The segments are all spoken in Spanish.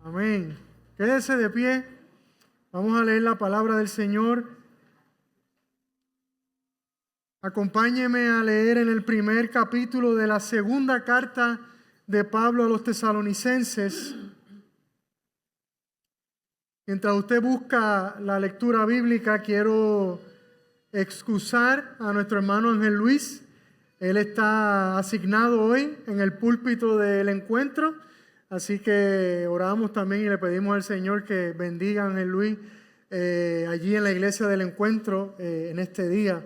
Amén. Quédese de pie. Vamos a leer la palabra del Señor. Acompáñeme a leer en el primer capítulo de la segunda carta de Pablo a los Tesalonicenses. Mientras usted busca la lectura bíblica, quiero excusar a nuestro hermano Ángel Luis. Él está asignado hoy en el púlpito del encuentro, así que oramos también y le pedimos al Señor que bendiga a Ángel Luis allí en la iglesia del encuentro en este día.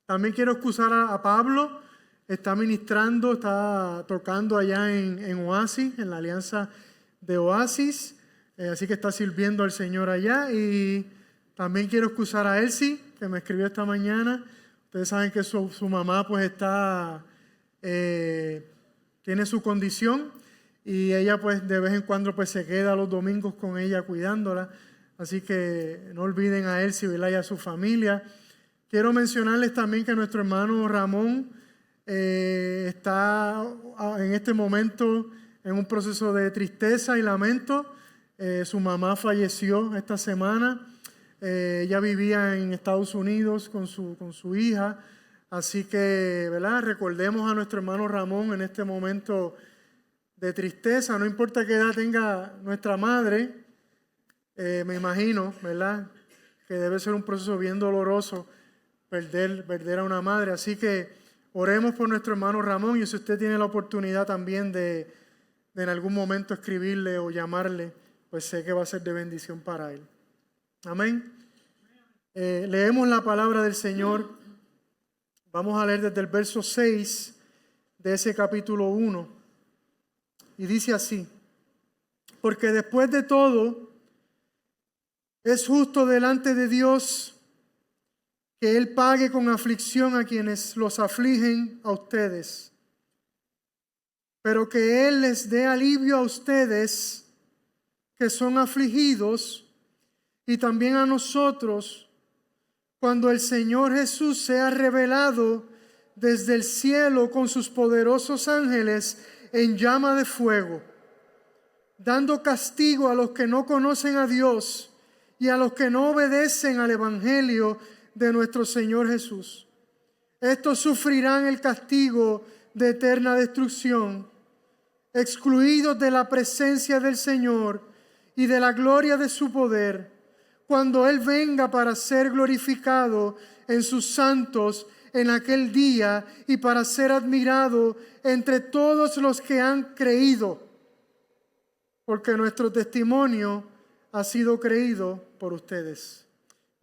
También quiero excusar a Pablo. Está ministrando, está tocando allá en Oasis, en la alianza de Oasis. Así que está sirviendo al Señor allá. Y también quiero excusar a Elsie, que me escribió esta mañana. Ustedes saben que su mamá pues tiene su condición. Y ella pues de vez en cuando pues se queda los domingos con ella cuidándola. Así que no olviden a Elsie, ¿verdad? Y a su familia. Quiero mencionarles también que nuestro hermano Ramón está en este momento en un proceso de tristeza y lamento. Su mamá falleció esta semana. Ella vivía en Estados Unidos con su hija. Así que, ¿verdad? Recordemos a nuestro hermano Ramón en este momento de tristeza. No importa qué edad tenga nuestra madre, me imagino, ¿verdad? Que debe ser un proceso bien doloroso perder a una madre. Así que oremos por nuestro hermano Ramón, y si usted tiene la oportunidad también de en algún momento escribirle o llamarle, pues sé que va a ser de bendición para él. Amén. Leemos la palabra del Señor. Vamos a leer desde el verso 6 de ese capítulo 1. Y dice así: porque después de todo, es justo delante de Dios que Él pague con aflicción a quienes los afligen a ustedes, pero que Él les dé alivio a ustedes que son afligidos, y también a nosotros, cuando el Señor Jesús sea revelado desde el cielo con sus poderosos ángeles en llama de fuego, dando castigo a los que no conocen a Dios y a los que no obedecen al Evangelio de nuestro Señor Jesús. Estos sufrirán el castigo de eterna destrucción, excluidos de la presencia del Señor y de la gloria de su poder, cuando Él venga para ser glorificado en sus santos en aquel día y para ser admirado entre todos los que han creído, porque nuestro testimonio ha sido creído por ustedes.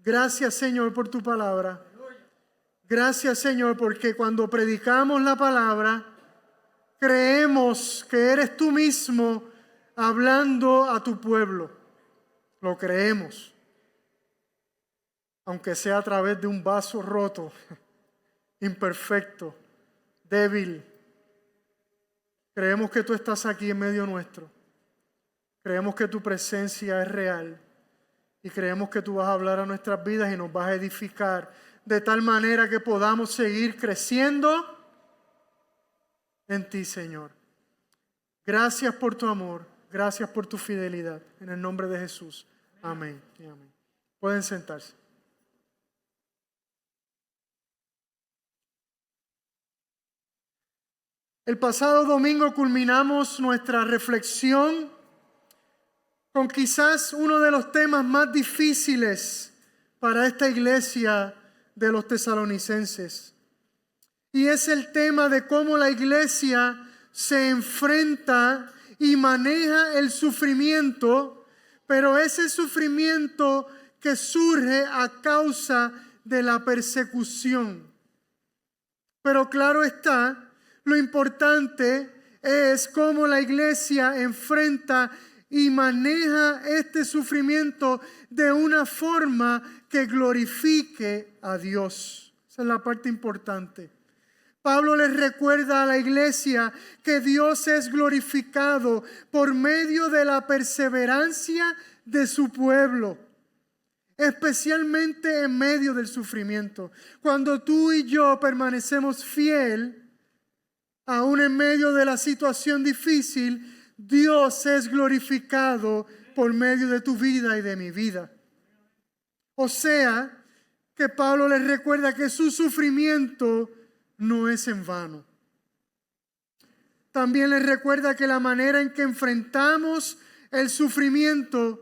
Gracias, Señor, por tu palabra. Gracias, Señor, porque cuando predicamos la palabra, creemos que eres tú mismo hablando a tu pueblo. Lo creemos. Aunque sea a través de un vaso roto, imperfecto, débil. Creemos que tú estás aquí en medio nuestro. Creemos que tu presencia es real. Y creemos que tú vas a hablar a nuestras vidas y nos vas a edificar de tal manera que podamos seguir creciendo en ti, Señor. Gracias por tu amor. Gracias por tu fidelidad. En el nombre de Jesús. Amén y amén. Pueden sentarse. El pasado domingo culminamos nuestra reflexión con quizás uno de los temas más difíciles para esta iglesia de los tesalonicenses. Y es el tema de cómo la iglesia se enfrenta y maneja el sufrimiento, pero ese sufrimiento que surge a causa de la persecución. Pero claro está, lo importante es cómo la iglesia enfrenta y maneja este sufrimiento de una forma que glorifique a Dios. Esa es la parte importante. Pablo les recuerda a la iglesia que Dios es glorificado por medio de la perseverancia de su pueblo, especialmente en medio del sufrimiento. Cuando tú y yo permanecemos fiel, aún en medio de la situación difícil, Dios es glorificado por medio de tu vida y de mi vida. O sea, que Pablo les recuerda que su sufrimiento no es en vano. También les recuerda que la manera en que enfrentamos el sufrimiento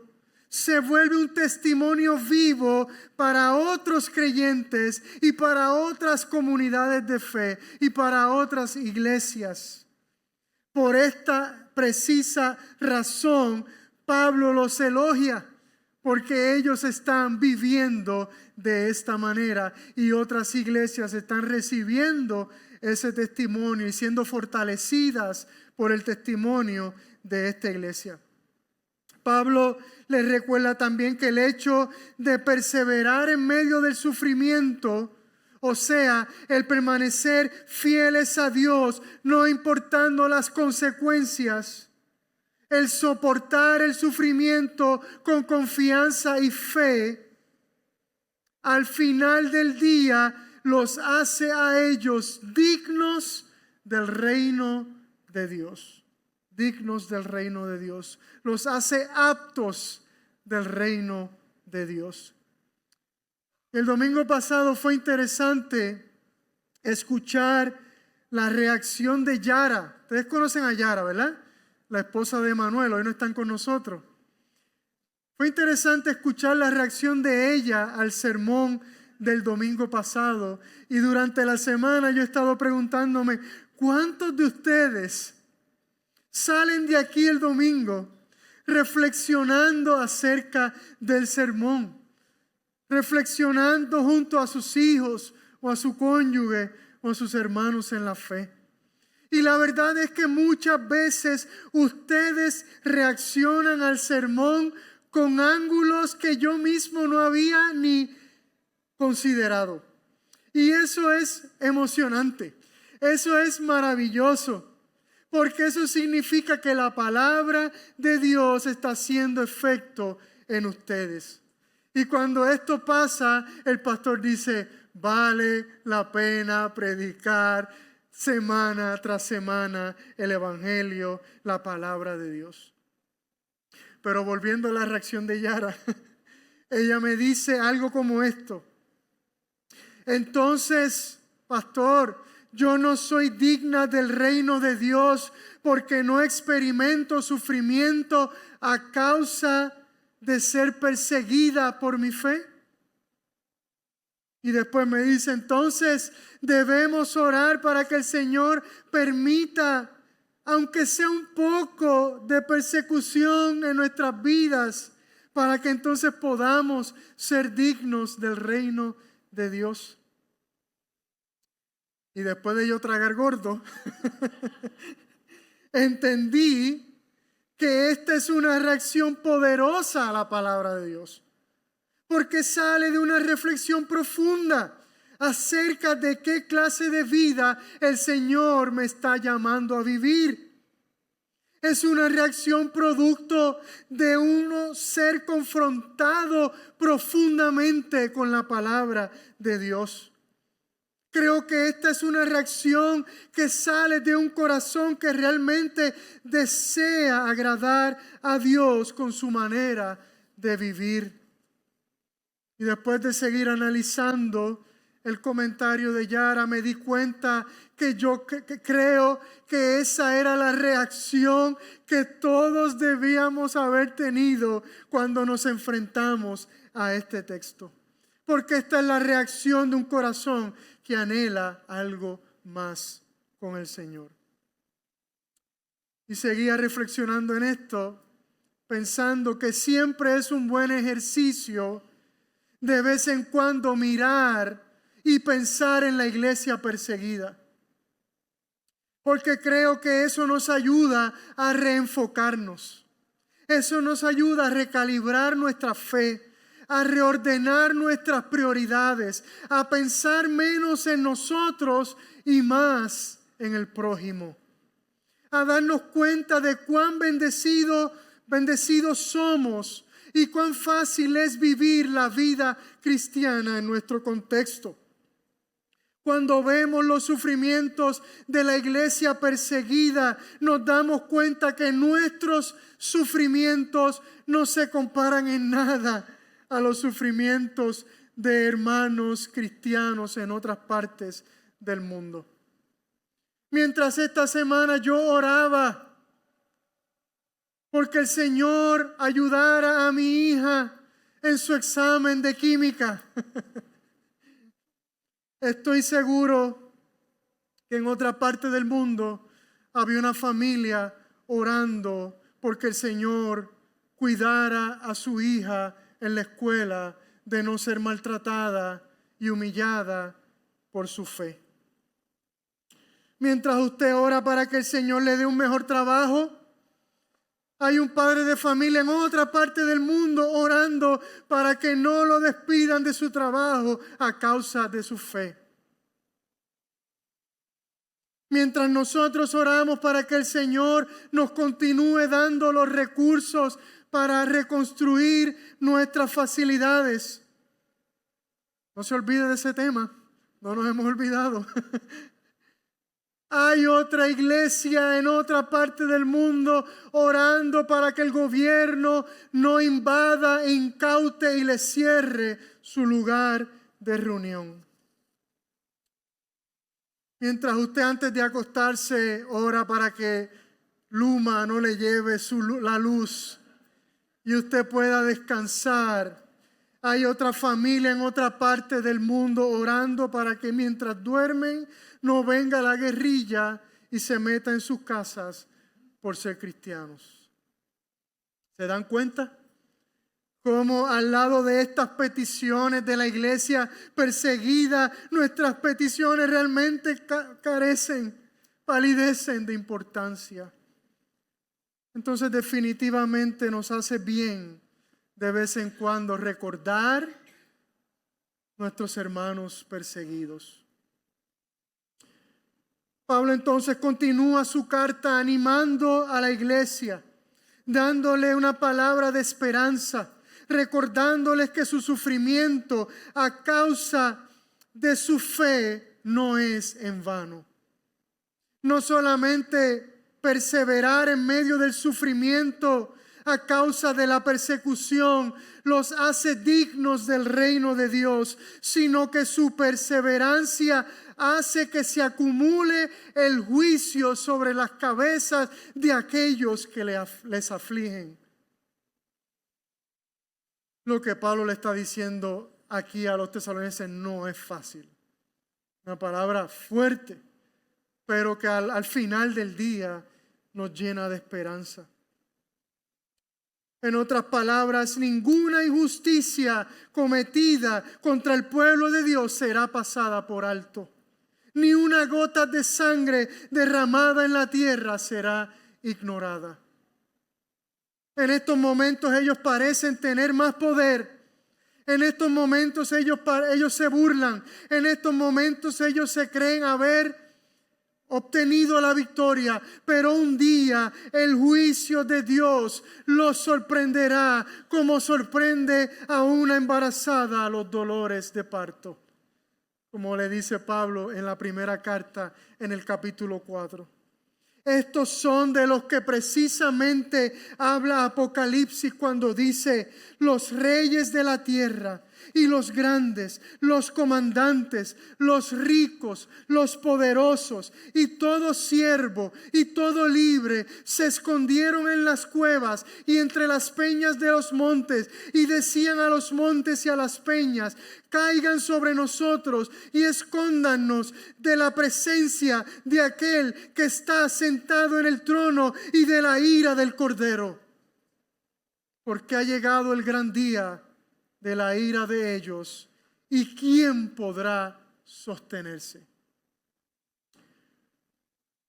se vuelve un testimonio vivo para otros creyentes y para otras comunidades de fe y para otras iglesias. Por esta precisa razón, Pablo los elogia, porque ellos están viviendo de esta manera y otras iglesias están recibiendo ese testimonio y siendo fortalecidas por el testimonio de esta iglesia. Pablo les recuerda también que el hecho de perseverar en medio del sufrimiento, o sea, el permanecer fieles a Dios, no importando las consecuencias, el soportar el sufrimiento con confianza y fe, al final del día los hace a ellos dignos del reino de Dios. Dignos del reino de Dios. Los hace aptos del reino de Dios. El domingo pasado fue interesante escuchar la reacción de Yara. Ustedes conocen a Yara, ¿verdad? La esposa de Manuel, hoy no están con nosotros. Fue interesante escuchar la reacción de ella al sermón del domingo pasado. Y durante la semana yo he estado preguntándome, ¿cuántos de ustedes salen de aquí el domingo reflexionando acerca del sermón? Reflexionando junto a sus hijos o a su cónyuge o a sus hermanos en la fe. Y la verdad es que muchas veces ustedes reaccionan al sermón con ángulos que yo mismo no había ni considerado. Y eso es emocionante. Eso es maravilloso. Porque eso significa que la palabra de Dios está haciendo efecto en ustedes. Y cuando esto pasa, el pastor dice, vale la pena predicar semana tras semana el evangelio, la palabra de Dios. Pero volviendo a la reacción de Yara, ella me dice algo como esto. Entonces, pastor, yo no soy digna del reino de Dios porque no experimento sufrimiento a causa de ser perseguida por mi fe. Y después me dice, entonces debemos orar para que el Señor permita, aunque sea un poco de persecución en nuestras vidas, para que entonces podamos ser dignos del reino de Dios. Y después de yo tragar gordo, entendí que esta es una reacción poderosa a la palabra de Dios. Porque sale de una reflexión profunda acerca de qué clase de vida el Señor me está llamando a vivir. Es una reacción producto de uno ser confrontado profundamente con la palabra de Dios. Creo que esta es una reacción que sale de un corazón que realmente desea agradar a Dios con su manera de vivir. Y después de seguir analizando el comentario de Yara, me di cuenta que yo creo que esa era la reacción que todos debíamos haber tenido cuando nos enfrentamos a este texto. Porque esta es la reacción de un corazón que anhela algo más con el Señor. Y seguía reflexionando en esto, pensando que siempre es un buen ejercicio de vez en cuando mirar y pensar en la iglesia perseguida. Porque creo que eso nos ayuda a reenfocarnos. Eso nos ayuda a recalibrar nuestra fe, a reordenar nuestras prioridades, a pensar menos en nosotros y más en el prójimo. A darnos cuenta de cuán bendecidos somos y cuán fácil es vivir la vida cristiana en nuestro contexto. Cuando vemos los sufrimientos de la iglesia perseguida, nos damos cuenta que nuestros sufrimientos no se comparan en nada a los sufrimientos de hermanos cristianos en otras partes del mundo. Mientras esta semana yo oraba porque el Señor ayudara a mi hija en su examen de química, estoy seguro que en otra parte del mundo había una familia orando porque el Señor cuidara a su hija en la escuela de no ser maltratada y humillada por su fe. Mientras usted ora para que el Señor le dé un mejor trabajo, hay un padre de familia en otra parte del mundo orando para que no lo despidan de su trabajo a causa de su fe. Mientras nosotros oramos para que el Señor nos continúe dando los recursos para reconstruir nuestras facilidades. No se olvide de ese tema, no nos hemos olvidado. Hay otra iglesia en otra parte del mundo orando para que el gobierno no invada, incaute y le cierre su lugar de reunión. Mientras usted antes de acostarse ora para que Luma no le lleve la luz y usted pueda descansar, hay otra familia en otra parte del mundo orando para que mientras duermen no venga la guerrilla y se meta en sus casas por ser cristianos. ¿Se dan cuenta? Cómo al lado de estas peticiones de la iglesia perseguida, nuestras peticiones realmente carecen, palidecen de importancia. Entonces definitivamente nos hace bien de vez en cuando recordar nuestros hermanos perseguidos. Pablo entonces continúa su carta animando a la iglesia, dándole una palabra de esperanza, recordándoles que su sufrimiento a causa de su fe no es en vano. No solamente perseverar en medio del sufrimiento a causa de la persecución los hace dignos del reino de Dios, sino que su perseverancia hace que se acumule el juicio sobre las cabezas de aquellos que les afligen. Lo que Pablo le está diciendo aquí a los tesalonicenses no es fácil. Una palabra fuerte, pero que al final del día nos llena de esperanza. En otras palabras, ninguna injusticia cometida contra el pueblo de Dios será pasada por alto. Ni una gota de sangre derramada en la tierra será ignorada. En estos momentos ellos parecen tener más poder. En estos momentos ellos se burlan. En estos momentos ellos se creen haber obtenido la victoria, pero un día el juicio de Dios los sorprenderá como sorprende a una embarazada a los dolores de parto, como le dice Pablo en la primera carta en el capítulo 4. Estos son de los que precisamente habla Apocalipsis cuando dice: los reyes de la tierra y los grandes, los comandantes, los ricos, los poderosos y todo siervo y todo libre se escondieron en las cuevas y entre las peñas de los montes y decían a los montes y a las peñas: caigan sobre nosotros y escóndanos de la presencia de aquel que está sentado en el trono y de la ira del Cordero. Porque ha llegado el gran día de la ira de ellos, ¿y quién podrá sostenerse?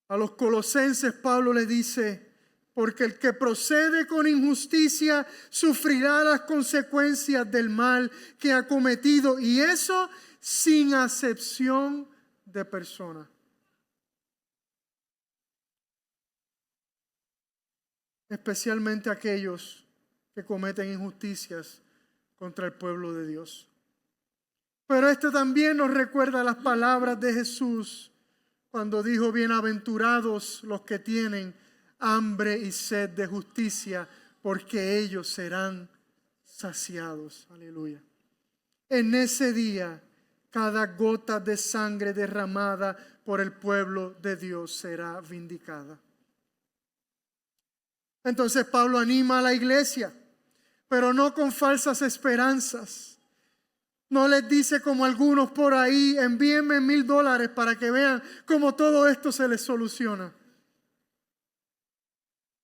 A los colosenses Pablo le dice: porque el que procede con injusticia sufrirá las consecuencias del mal que ha cometido, y eso sin acepción de persona. Especialmente aquellos que cometen injusticias contra el pueblo de Dios. Pero esto también nos recuerda las palabras de Jesús cuando dijo: bienaventurados los que tienen hambre y sed de justicia, porque ellos serán saciados. Aleluya. En ese día, cada gota de sangre derramada por el pueblo de Dios será vindicada. Entonces Pablo anima a la iglesia, pero no con falsas esperanzas. No les dice como algunos por ahí: envíenme $1,000 para que vean cómo todo esto se les soluciona.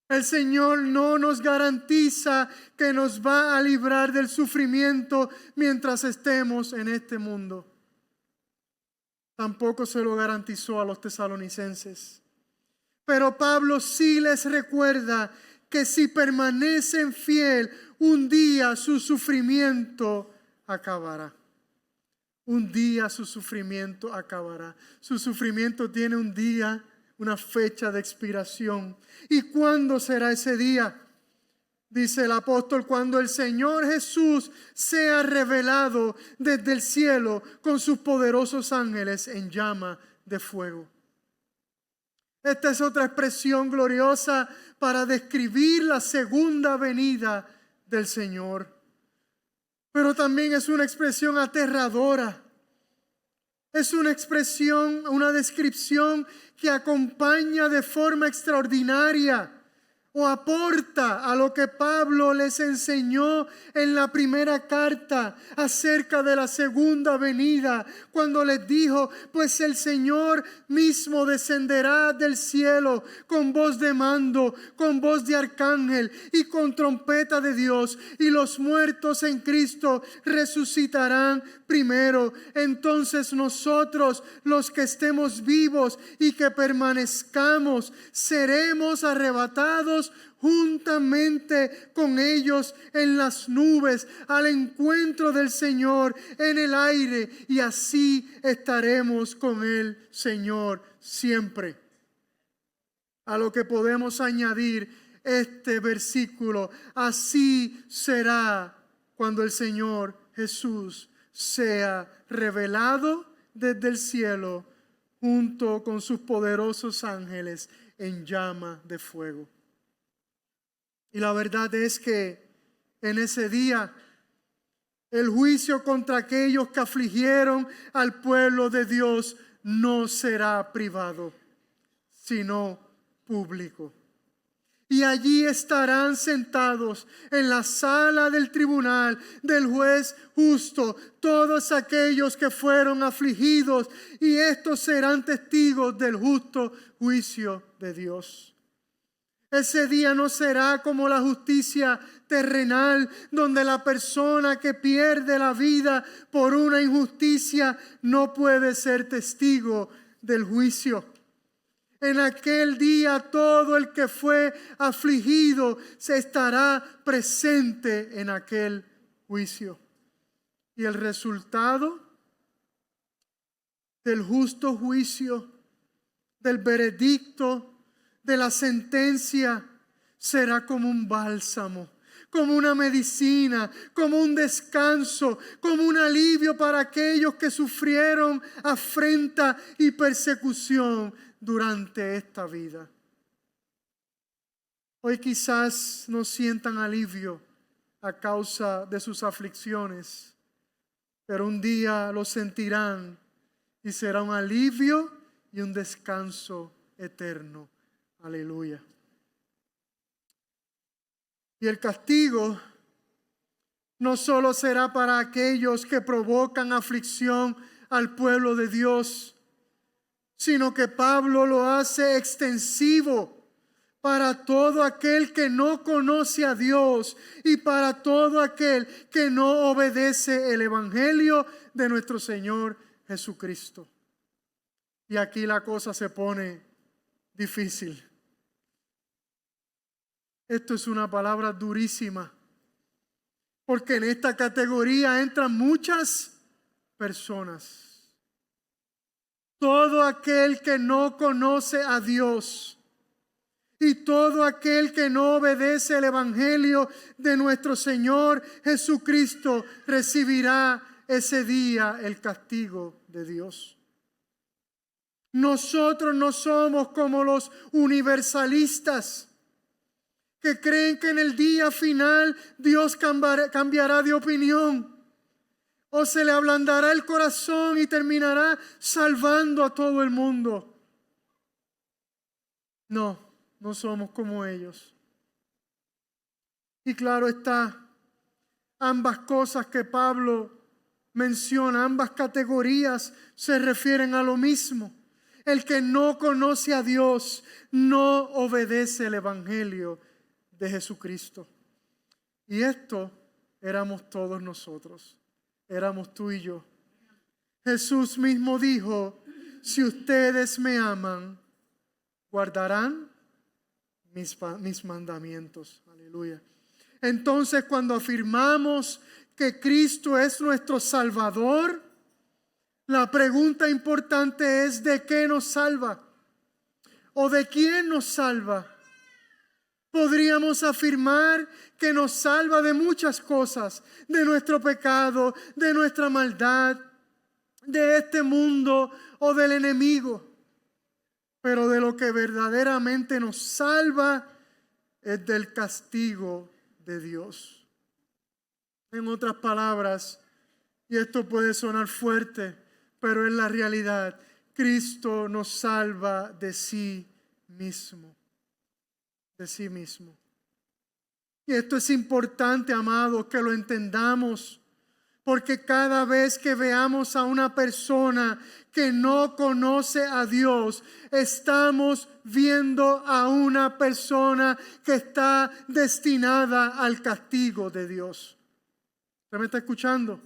El Señor no nos garantiza que nos va a librar del sufrimiento mientras estemos en este mundo. Tampoco se lo garantizó a los tesalonicenses. Pero Pablo sí les recuerda que si permanecen fiel, un día su sufrimiento acabará. Un día su sufrimiento acabará. Su sufrimiento tiene un día, una fecha de expiración. ¿Y cuándo será ese día? Dice el apóstol: cuando el Señor Jesús sea revelado desde el cielo con sus poderosos ángeles en llama de fuego. Esta es otra expresión gloriosa para describir la segunda venida del Señor. Pero también es una expresión aterradora. Es una expresión, una descripción que acompaña de forma extraordinaria o aporta a lo que Pablo les enseñó en la primera carta acerca de la segunda venida, cuando les dijo: pues el Señor mismo descenderá del cielo con voz de mando, con voz de arcángel y con trompeta de Dios, y los muertos en Cristo resucitarán primero. Entonces nosotros, los que estemos vivos y que permanezcamos, seremos arrebatados juntamente con ellos en las nubes al encuentro del Señor en el aire, y así estaremos con el Señor siempre. A lo que podemos añadir este versículo: así será cuando el Señor Jesús sea revelado desde el cielo junto con sus poderosos ángeles en llama de fuego. Y la verdad es que en ese día el juicio contra aquellos que afligieron al pueblo de Dios no será privado, sino público. Y allí estarán sentados en la sala del tribunal del juez justo todos aquellos que fueron afligidos, y estos serán testigos del justo juicio de Dios. Ese día no será como la justicia terrenal, donde la persona que pierde la vida por una injusticia no puede ser testigo del juicio. En aquel día todo el que fue afligido se estará presente en aquel juicio. Y el resultado del justo juicio, del veredicto, de la sentencia, será como un bálsamo, como una medicina, como un descanso, como un alivio para aquellos que sufrieron afrenta y persecución durante esta vida. Hoy quizás no sientan alivio a causa de sus aflicciones, pero un día lo sentirán y será un alivio y un descanso eterno. Aleluya. Y el castigo no solo será para aquellos que provocan aflicción al pueblo de Dios, sino que Pablo lo hace extensivo para todo aquel que no conoce a Dios y para todo aquel que no obedece el evangelio de nuestro Señor Jesucristo. Y aquí la cosa se pone difícil. Esto es una palabra durísima, porque en esta categoría entran muchas personas. Todo aquel que no conoce a Dios y todo aquel que no obedece el evangelio de nuestro Señor Jesucristo recibirá ese día el castigo de Dios. Nosotros no somos como los universalistas que creen que en el día final Dios cambiará de opinión o se le ablandará el corazón y terminará salvando a todo el mundo. No, no somos como ellos. Y claro está, ambas cosas que Pablo menciona, ambas categorías se refieren a lo mismo. El que no conoce a Dios no obedece el evangelio de Jesucristo. Y esto éramos todos nosotros, éramos tú y yo. Jesús mismo dijo: si ustedes me aman, guardarán mis mandamientos. Aleluya. Entonces, cuando afirmamos que Cristo es nuestro Salvador, la pregunta importante es: ¿de qué nos salva? ¿O de quién nos salva? Podríamos afirmar que nos salva de muchas cosas, de nuestro pecado, de nuestra maldad, de este mundo o del enemigo. Pero de lo que verdaderamente nos salva es del castigo de Dios. En otras palabras, y esto puede sonar fuerte, pero es la realidad, Cristo nos salva de sí mismo. De sí mismo. Y esto es importante, amados, que lo entendamos, porque cada vez que veamos a una persona que no conoce a Dios, estamos viendo a una persona que está destinada al castigo de Dios. ¿Usted me está escuchando?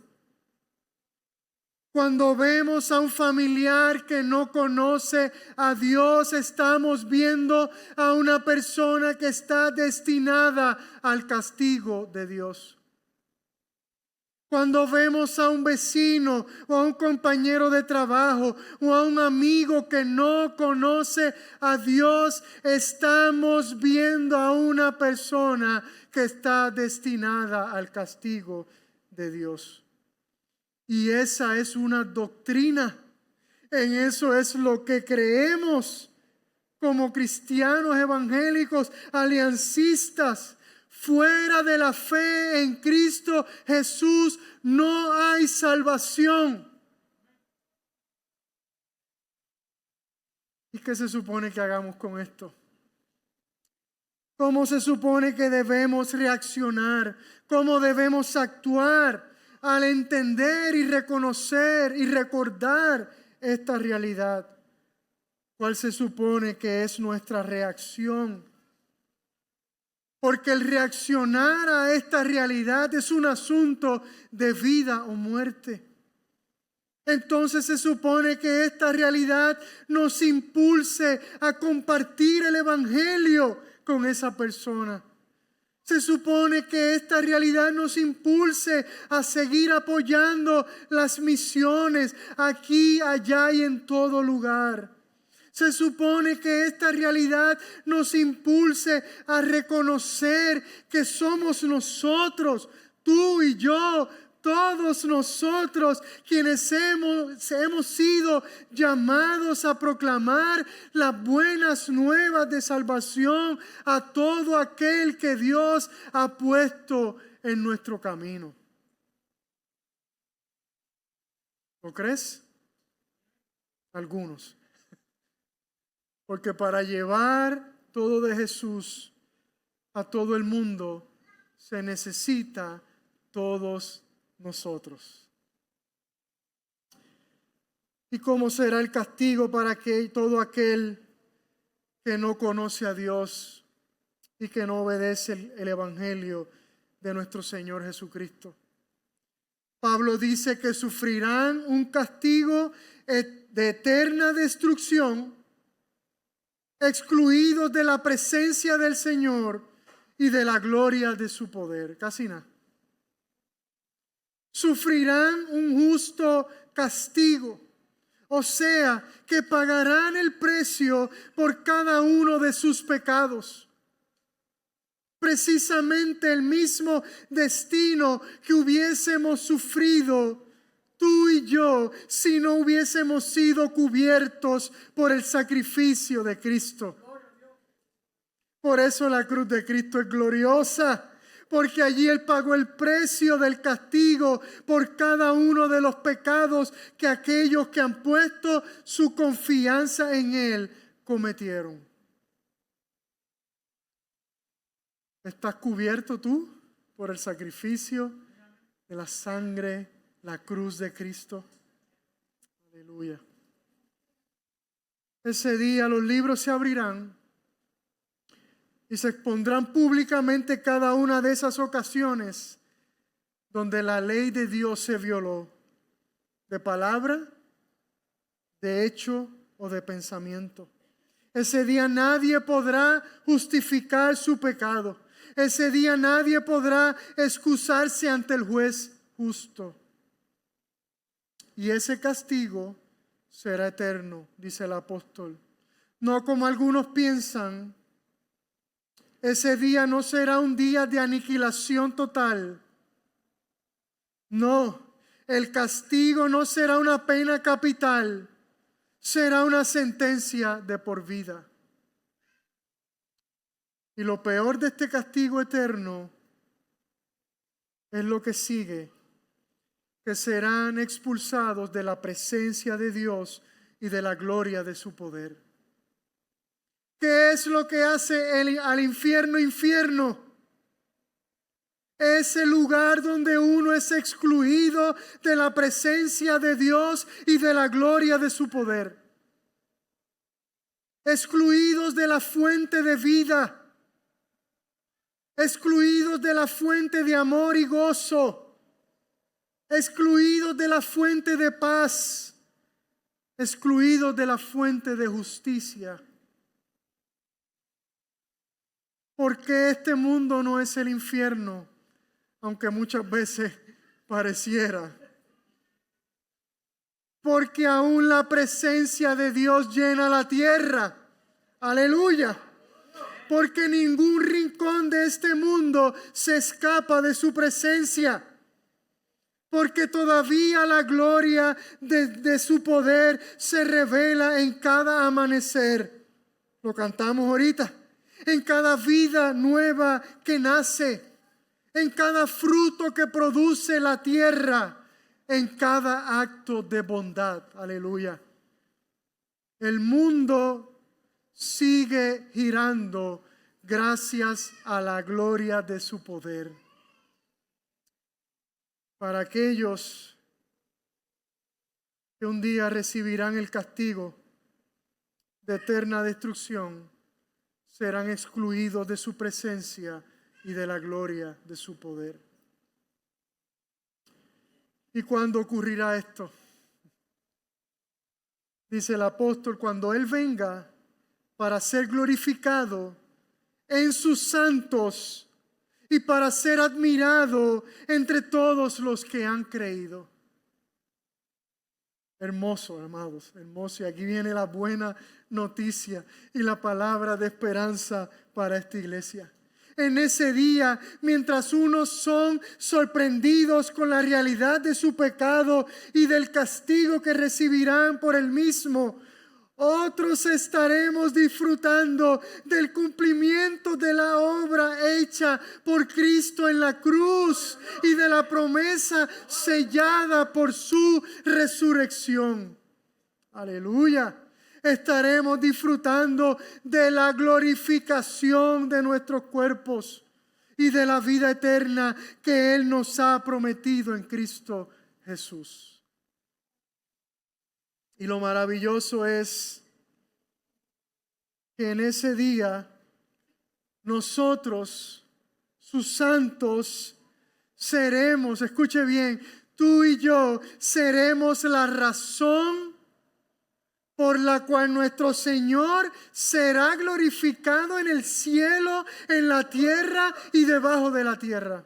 Cuando vemos a un familiar que no conoce a Dios, estamos viendo a una persona que está destinada al castigo de Dios. Cuando vemos a un vecino o a un compañero de trabajo o a un amigo que no conoce a Dios, estamos viendo a una persona que está destinada al castigo de Dios. Y esa es una doctrina. En eso es lo que creemos como cristianos evangélicos, aliancistas. Fuera de la fe en Cristo Jesús no hay salvación. ¿Y qué se supone que hagamos con esto? ¿Cómo se supone que debemos reaccionar? ¿Cómo debemos actuar al entender y reconocer y recordar esta realidad? ¿Cuál se supone que es nuestra reacción? Porque el reaccionar a esta realidad es un asunto de vida o muerte. Entonces se supone que esta realidad nos impulse a compartir el evangelio con esa persona. Se supone que esta realidad nos impulse a seguir apoyando las misiones aquí, allá y en todo lugar. Se supone que esta realidad nos impulse a reconocer que somos nosotros, tú y yo, todos nosotros quienes hemos sido llamados a proclamar las buenas nuevas de salvación a todo aquel que Dios ha puesto en nuestro camino. ¿Lo crees? Algunos. Porque para llevar todo de Jesús a todo el mundo se necesita todos nosotros. ¿Y cómo será el castigo para todo aquel que no conoce a Dios y que no obedece el evangelio de nuestro Señor Jesucristo? Pablo dice que sufrirán un castigo de eterna destrucción, excluidos de la presencia del Señor y de la gloria de su poder. Casi nada. Sufrirán un justo castigo, o sea, que pagarán el precio por cada uno de sus pecados. Precisamente el mismo destino que hubiésemos sufrido tú y yo si no hubiésemos sido cubiertos por el sacrificio de Cristo. Por eso la cruz de Cristo es gloriosa, porque allí Él pagó el precio del castigo por cada uno de los pecados que aquellos que han puesto su confianza en Él cometieron. ¿Estás cubierto tú por el sacrificio de la sangre, la cruz de Cristo? Aleluya. Ese día los libros se abrirán y se expondrán públicamente cada una de esas ocasiones donde la ley de Dios se violó, de palabra, de hecho o de pensamiento. Ese día nadie podrá justificar su pecado. Ese día nadie podrá excusarse ante el juez justo. Y ese castigo será eterno, dice el apóstol. No como algunos piensan. Ese día no será un día de aniquilación total. No, el castigo no será una pena capital. Será una sentencia de por vida. Y lo peor de este castigo eterno es lo que sigue, que serán expulsados de la presencia de Dios y de la gloria de su poder. ¿Qué es lo que hace al infierno infierno? Es el lugar donde uno es excluido de la presencia de Dios y de la gloria de su poder. Excluidos de la fuente de vida. Excluidos de la fuente de amor y gozo. Excluidos de la fuente de paz. Excluidos de la fuente de justicia. Porque este mundo no es el infierno, aunque muchas veces pareciera. Porque aún la presencia de Dios llena la tierra. Aleluya. Porque ningún rincón de este mundo se escapa de su presencia. Porque todavía la gloria de su poder se revela en cada amanecer. Lo cantamos ahorita. En cada vida nueva que nace. En cada fruto que produce la tierra. En cada acto de bondad. Aleluya. El mundo sigue girando gracias a la gloria de su poder. Para aquellos que un día recibirán el castigo de eterna destrucción, serán excluidos de su presencia y de la gloria de su poder. ¿Y cuándo ocurrirá esto? Dice el apóstol, cuando Él venga para ser glorificado en sus santos y para ser admirado entre todos los que han creído. Hermoso, amados, hermoso. Y aquí viene la buena noticia y la palabra de esperanza para esta iglesia. En ese día, mientras unos son sorprendidos con la realidad de su pecado y del castigo que recibirán por el mismo, otros estaremos disfrutando del cumplimiento de la obra hecha por Cristo en la cruz y de la promesa sellada por su resurrección. Aleluya. Estaremos disfrutando de la glorificación de nuestros cuerpos y de la vida eterna que Él nos ha prometido en Cristo Jesús. Y lo maravilloso es que en ese día nosotros, sus santos, seremos, escuche bien, tú y yo seremos la razón por la cual nuestro Señor será glorificado en el cielo, en la tierra y debajo de la tierra.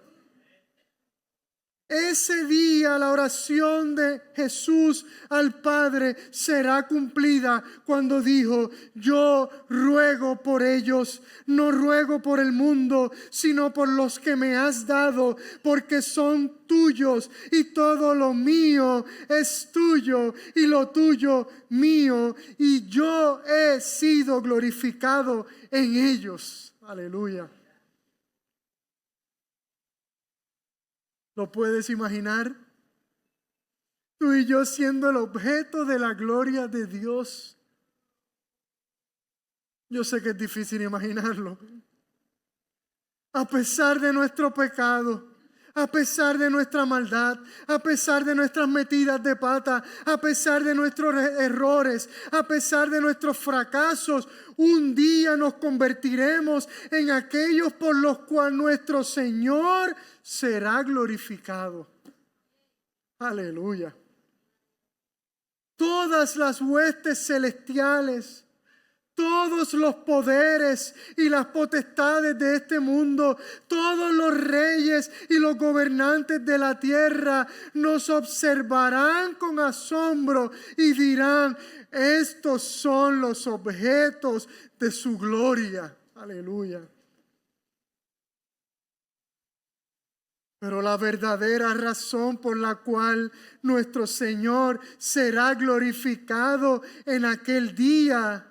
Ese día la oración de Jesús al Padre será cumplida cuando dijo: yo ruego por ellos, no ruego por el mundo, sino por los que me has dado, porque son tuyos y todo lo mío es tuyo y lo tuyo mío, y yo he sido glorificado en ellos. Aleluya. ¿Lo puedes imaginar? Tú y yo siendo el objeto de la gloria de Dios. Yo sé que es difícil imaginarlo. A pesar de nuestro pecado, a pesar de nuestra maldad, a pesar de nuestras metidas de pata, a pesar de nuestros errores, a pesar de nuestros fracasos, un día nos convertiremos en aquellos por los cuales nuestro Señor será glorificado. Aleluya. Todas las huestes celestiales, todos los poderes y las potestades de este mundo, todos los reyes y los gobernantes de la tierra nos observarán con asombro y dirán: estos son los objetos de su gloria. Aleluya. Pero la verdadera razón por la cual nuestro Señor será glorificado en aquel día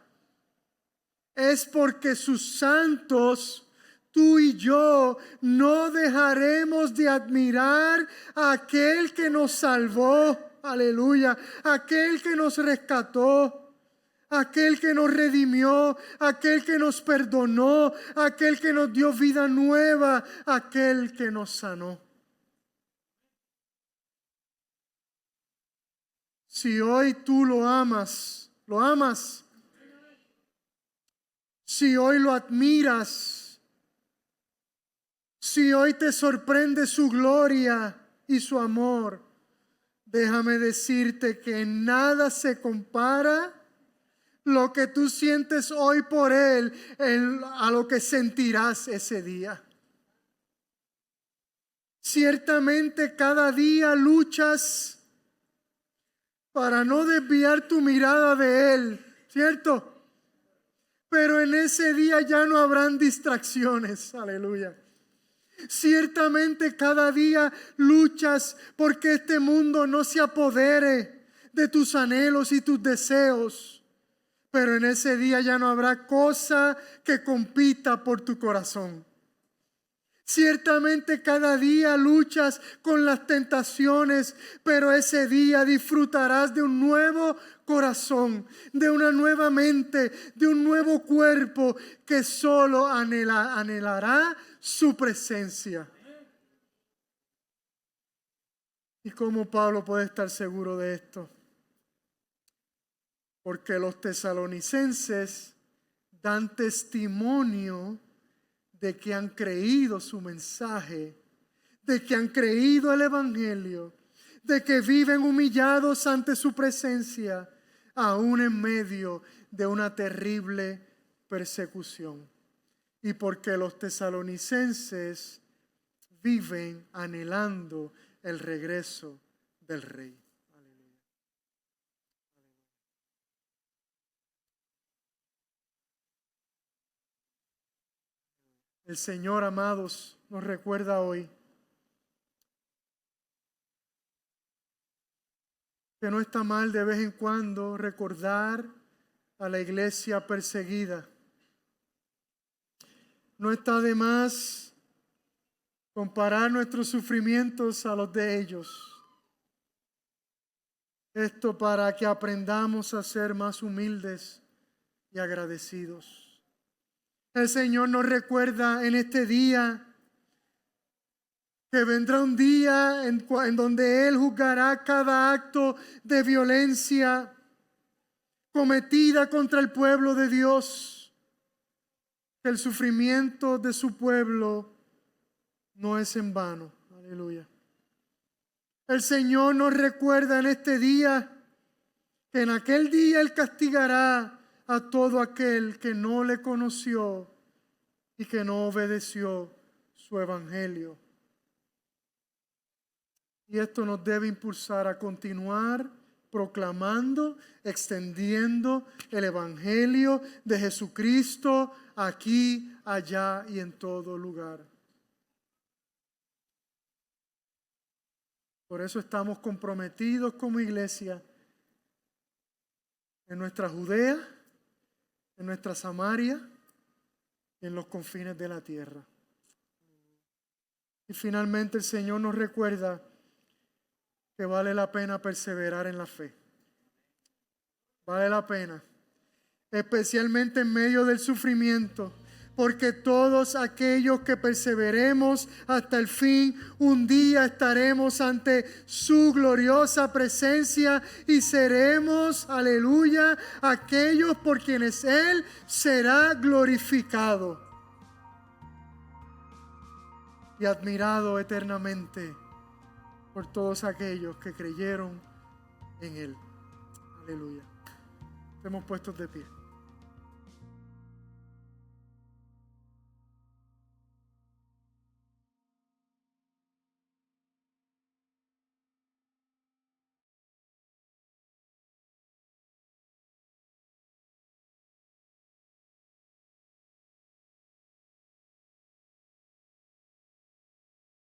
es porque sus santos, tú y yo, no dejaremos de admirar a aquel que nos salvó, aleluya, aquel que nos rescató, aquel que nos redimió, aquel que nos perdonó, aquel que nos dio vida nueva, aquel que nos sanó. Si hoy tú lo amas, si hoy lo admiras, si hoy te sorprende su gloria y su amor, déjame decirte que nada se compara lo que tú sientes hoy por Él a lo que sentirás ese día. Ciertamente cada día luchas para no desviar tu mirada de Él, ¿cierto? Pero en ese día ya no habrán distracciones, aleluya. Ciertamente cada día luchas porque este mundo no se apodere de tus anhelos y tus deseos. Pero en ese día ya no habrá cosa que compita por tu corazón. Ciertamente cada día luchas con las tentaciones, pero ese día disfrutarás de un nuevo corazón, de una nueva mente, de un nuevo cuerpo que solo anhelará su presencia. ¿Y cómo Pablo puede estar seguro de esto? Porque los tesalonicenses dan testimonio de que han creído su mensaje, de que han creído el evangelio, de que viven humillados ante su presencia, aún en medio de una terrible persecución. Y porque los tesalonicenses viven anhelando el regreso del Rey. El Señor, amados, nos recuerda hoy que no está mal de vez en cuando recordar a la iglesia perseguida. No está de más comparar nuestros sufrimientos a los de ellos. Esto para que aprendamos a ser más humildes y agradecidos. El Señor nos recuerda en este día que vendrá un día en donde Él juzgará cada acto de violencia cometida contra el pueblo de Dios. Que el sufrimiento de su pueblo no es en vano. Aleluya. El Señor nos recuerda en este día que en aquel día Él castigará a todo aquel que no le conoció y que no obedeció su evangelio. Y esto nos debe impulsar a continuar proclamando, extendiendo el Evangelio de Jesucristo aquí, allá y en todo lugar. Por eso estamos comprometidos como iglesia en nuestra Judea, en nuestra Samaria y en los confines de la tierra. Y finalmente el Señor nos recuerda que vale la pena perseverar en la fe. Vale la pena, especialmente en medio del sufrimiento, porque todos aquellos que perseveremos hasta el fin, un día estaremos ante su gloriosa presencia y seremos, aleluya, aquellos por quienes Él será glorificado y admirado eternamente por todos aquellos que creyeron en Él. Aleluya. Estemos puestos de pie.